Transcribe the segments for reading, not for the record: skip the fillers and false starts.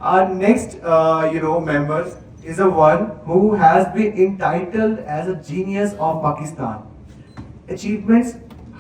Our next, members is a one who has been entitled as a genius of Pakistan. Achievements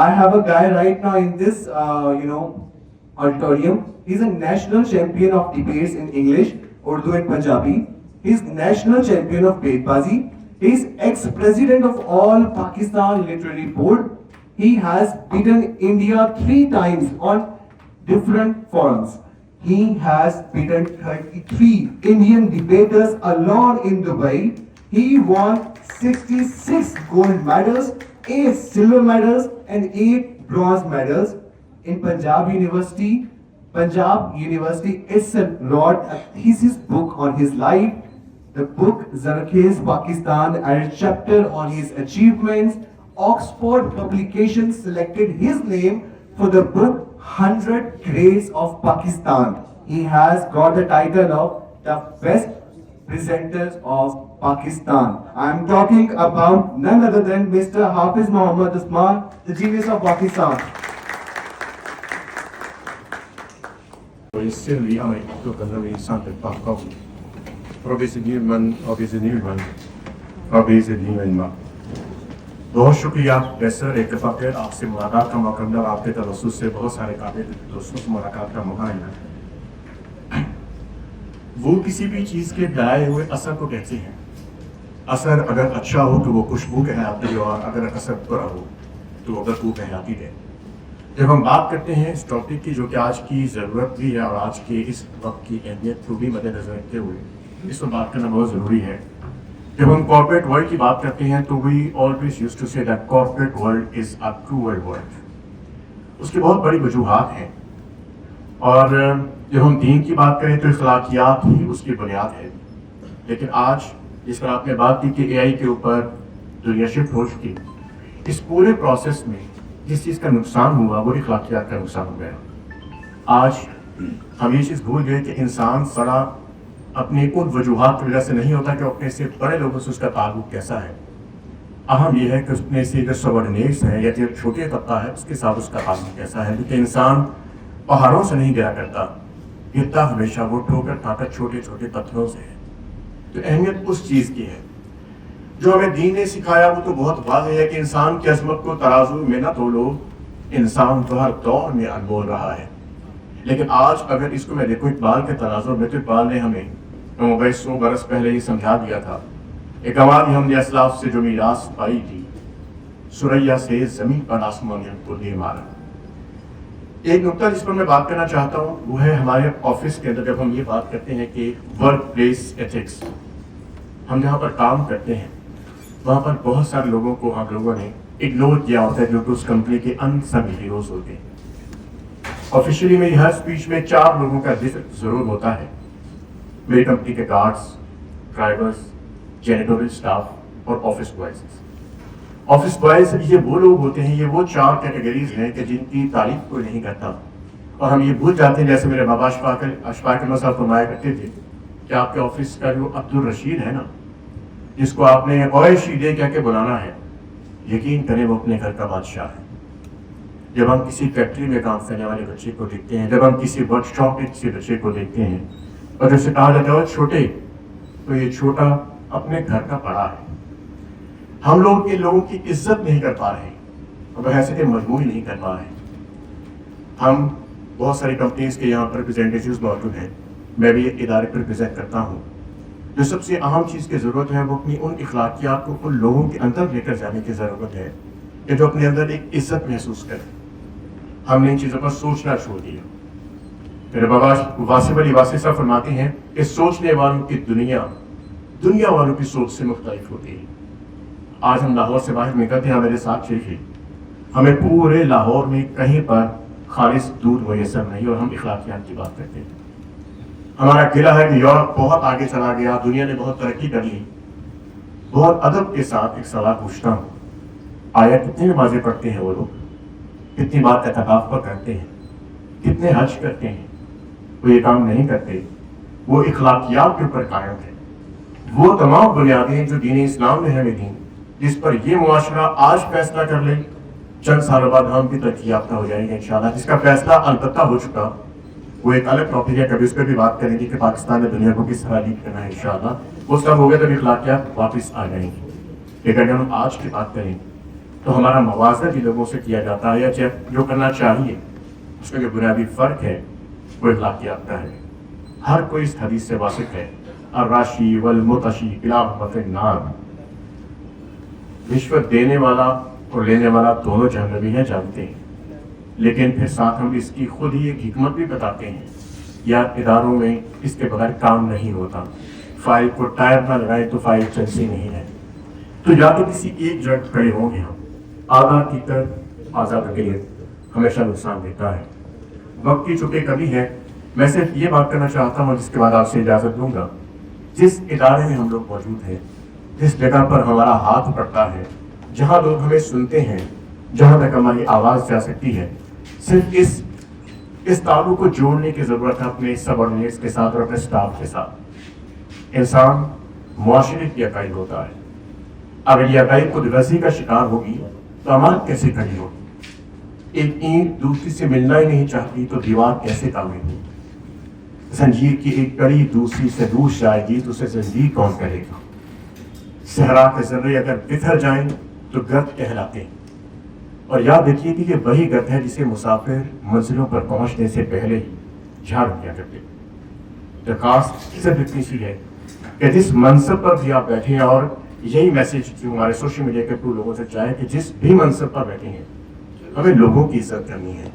I have a guy right now in this, auditorium. He's a national champion of debates in English, Urdu and Punjabi. He's national champion of Bedbazi. He's ex-president of All Pakistan Literary Board. He has beaten India 3 times on different forums. He has beaten 33 Indian debaters alone in Dubai. He won 66 gold medals, 8 silver medals and 8 bronze medals in Punjab University. Punjab University itself wrote a thesis book on his life. The book Zarakhez Pakistan and a chapter on his achievements. Oxford publications selected his name for the book 100 Grades of Pakistan. He has got the title of the best presenters of Pakistan. I am talking about none other than Mr. Hafiz Muhammad Usman, the genius of Pakistan. بہت شکریہ professor. ایک دفعہ پھر آپ سے ملاقات کا موقع ملا. آپ کے توسط سے بہت سارے قابل دوستوں سے ملاقات کا موقع ملا. وہ کسی بھی چیز کے ڈائے ہوئے اثر کو کہتے ہیں. اثر اگر اچھا ہو تو وہ خوشبو کہلاتی ہے اور اگر اثر برا ہو تو وہ بدبو کہلاتی ہے. جب ہم بات کرتے ہیں اس ٹاپک کی جو کہ آج کی ضرورت بھی ہے اور آج کے اس وقت کی اہمیت کو بھی مد نظر رکھتے ہوئے اس پر بات کرنا بہت ضروری ہے. جب ہم کارپوریٹ ورلڈ کی بات کرتے ہیں تو we always used to say that corporate world is a cruel world. اس کی بہت بڑی وجوہات ہیں اور جب ہم دین کی بات کریں تو اخلاقیات ہی اس کی بنیاد ہے. لیکن آج جس پر آپ نے بات کی کہ اے آئی کے اوپر دنیا شفٹ ہو چکی, اس پورے پروسیس میں جس چیز کا نقصان ہوا وہ اخلاقیات کا نقصان ہو گیا. آج ہم یہ چیز بھول گئے کہ انسان سڑا اپنی ان وجوہات کی وجہ سے نہیں ہوتا کہ اپنے سے بڑے لوگوں سے اس کا تعلق کیسا ہے. اہم یہ ہے کہ اپنے سے جو سبارڈینیٹس ہیں یا جو چھوٹے طبقہ ہے اس کے ساتھ اس کا تعلق کیسا ہے. کیونکہ انسان پہاڑوں سے نہیں گرا کرتا, گرتا ہمیشہ وہ ٹھوکر کھا کر چھوٹے چھوٹے پتھروں سے ہے. تو اہمیت اس چیز کی ہے جو ہمیں دین نے سکھایا. وہ تو بہت واضح ہے کہ انسان کی عظمت کو ترازو میں نہ تولو, انسان تو ہر دور میں انمول رہا ہے. لیکن آج اگر اس کو میں دیکھوں اقبال کے تناظر میں, تو اقبال نے ہمیں 900 برس پہلے یہ سمجھا دیا تھا. ایک آواز ہم نے اسلاف سے جو میراث پائی تھی, سریا سے زمین پر آسمان نے ہم کو دے مارا. ایک نقطہ جس پر میں بات کرنا چاہتا ہوں وہ ہے ہمارے آفس کے اندر جب ہم یہ بات کرتے ہیں کہ ورک پلیس ایتھکس. ہم جہاں پر کام کرتے ہیں وہاں پر بہت سارے لوگوں کو ہم لوگوں نے اگنور کیا ہوتا ہے جو کہ اس کمپنی کے انسنگ ہیروز ہوتے ہیں. آفیشلی میری ہر اسپیچ میں 4 لوگوں کا ذکر ضرور ہوتا ہے. میری کمپنی کے گارڈز, ڈرائیورز, جینیٹوریل اسٹاف اور آفس بوائز. آفس بوائز یہ وہ لوگ ہوتے ہیں, یہ وہ 4 کیٹیگریز ہیں کہ جن کی تعریف کوئی نہیں کرتا. اور ہم یہ بھول جاتے ہیں, جیسے میرے بابا اشفاق اللہ صاحب فرمایا کرتے تھے کہ آپ کے آفس کا جو عبدالرشید ہے نا, جس کو آپ نے اوئے شیدے کہہ کے بلانا ہے, یقین کریں وہ اپنے گھر کا بادشاہ ہے. جب ہم کسی فیکٹری میں کام کرنے والے بچے کو دیکھتے ہیں, جب ہم کسی ورک شاپ میں کسی بچے کو دیکھتے ہیں اور جیسے کہا جاتا ہے چھوٹے, تو یہ چھوٹا اپنے گھر کا بڑا ہے. ہم لوگ ان لوگوں کی عزت نہیں کر پا رہے اور حیثیت مجموعی نہیں کر پا رہے. ہم بہت ساری کمپنیز کے یہاں پر ریپرزینٹیٹیوز موجود ہیں, میں بھی ایک ادارے پر ریپرزینٹ کرتا ہوں. جو سب سے اہم چیز کی ضرورت ہے وہ اپنی ان اخلاقیات کو ان لوگوں کے اندر لے کر جانے کی ضرورت ہے کہ جو اپنے اندر ایک عزت محسوس کریں. ہم نے ان چیزوں پر سوچنا چھوڑ دیا. میرے بابا واصف علی واصف صاحب فرماتے ہیں کہ سوچنے والوں کی دنیا والوں کی سوچ سے مختلف ہوتی ہے. آج ہم لاہور سے باہر نکلتے ہیں میرے ساتھ چلیے، ہمیں پورے لاہور میں کہیں پر خالص دودھ میسر نہیں، اور ہم اخلاقیات کی بات کرتے ہیں۔ ہمارا قلعہ ہے کہ یورپ بہت آگے چلا گیا، دنیا نے بہت ترقی کر لی۔ بہت ادب کے ساتھ ایک سوال پوچھتا ہوں، آیا کتنی نمازیں پڑھتے ہیں وہ لوگ؟ کتنی بار اعتکاف پر کرتے ہیں؟ کتنے حج کرتے ہیں؟ وہ یہ کام نہیں کرتے، وہ اخلاقیات کے اوپر قائم ہے۔ وہ تمام بنیادیں جو دین اسلام نے ہمیں دیں، جس پر یہ معاشرہ آج فیصلہ کر لے، چند سالوں بعد ہم بھی ترقی یافتہ ہو جائیں گے انشاءاللہ۔ جس کا فیصلہ البتہ ہو چکا، وہ ایک الگ ٹاپک ہے، کبھی اس پہ بھی بات کریں گے کہ پاکستان نے دنیا کو کس طرح لیڈ کرنا ہے انشاءاللہ۔ وہ سب ہو گئے تب اخلاقیات واپس آ جائیں گی۔ لیکن اگر ہم آج کی بات کریں تو ہمارا موازنہ بھی لوگوں سے کیا جاتا ہے، یا جو کرنا چاہیے اس کا جو بنیادی فرق ہے وہ اخلاقیات کا ہے۔ ہر کوئی اس حدیث سے واقف ہے، الراشی والمتشی الی محبت النار، رشوت دینے والا اور لینے والا دونوں جہنمی ہیں، جانتے ہیں۔ لیکن پھر ساتھ ہم اس کی خود ہی ایک حکمت بھی بتاتے ہیں، یا اداروں میں اس کے بغیر کام نہیں ہوتا، فائل کو ٹائر نہ لگائے تو فائل چلتی نہیں ہے۔ تو یا تو کسی ایک جگہ کھڑے ہوں گے ہم، آدھا ٹیکر آزاد کے لیے ہمیشہ نقصان دیتا ہے۔ وقت کی چونکہ کمی ہے، میں صرف یہ بات کرنا چاہتا ہوں، جس کے بعد آپ سے اجازت دوں گا۔ جس ادارے میں ہم لوگ موجود ہیں، جس جگہ پر ہمارا ہاتھ پڑتا ہے، جہاں لوگ ہمیں سنتے ہیں، جہاں تک ہماری آواز جا سکتی ہے، صرف اس تعلق کو جوڑنے کی ضرورت ہے اپنے سبارڈینیٹس کے ساتھ اور اپنے سٹاف کے ساتھ۔ انسان معاشرے کی عقائد ہوتا ہے، اگر یہ عقائد خود غرضی کا شکار ہوگی تو عمل کیسے کھڑی ہوگی؟ ایک اینٹ دوسری سے ملنا ہی نہیں چاہتی تو دیوار کیسے تعمیر ہوگی؟ زنجیر کی ایک کڑی دوسری سے دور جائے گی تو اسے زنجیر کون کرے گا؟ صحرا کے ذرے اگر بکھر جائیں تو گرد کہلاتے ہیں، اور یاد رکھیے کہ یہ وہی گرد ہے جسے مسافر منزلوں پر پہنچنے سے پہلے ہی جھاڑ دیا کرتے ہیں۔ درخواست صرف اتنی سی ہے کہ جس منصب پر بھی آپ بیٹھے ہیں، اور یہی میسج جو ہمارے سوشل میڈیا کے تھرو لوگوں سے چاہے کہ جس بھی منصب پر بیٹھے ہیں، ہمیں لوگوں کی عزت کرنی ہے،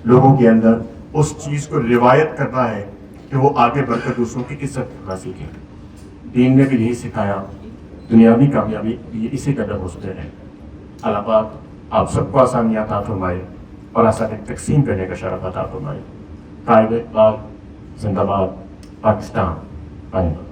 لوگوں کے اندر اس چیز کو روایت کرنا ہے کہ وہ آگے بڑھ کر دوسروں کی عزت کرنا سیکھیں۔ دین نے بھی یہی سکھایا، دنیاوی کامیابی یہ اسی قدر ہو سکتے ہیں۔ اللہ پاک آپ سب کو آسانیاں عطا فرمائے اور آسانی تقسیم کرنے کا شرف عطا فرمائے۔ قائد اقبال زندہ باد، پاکستان آئندہ۔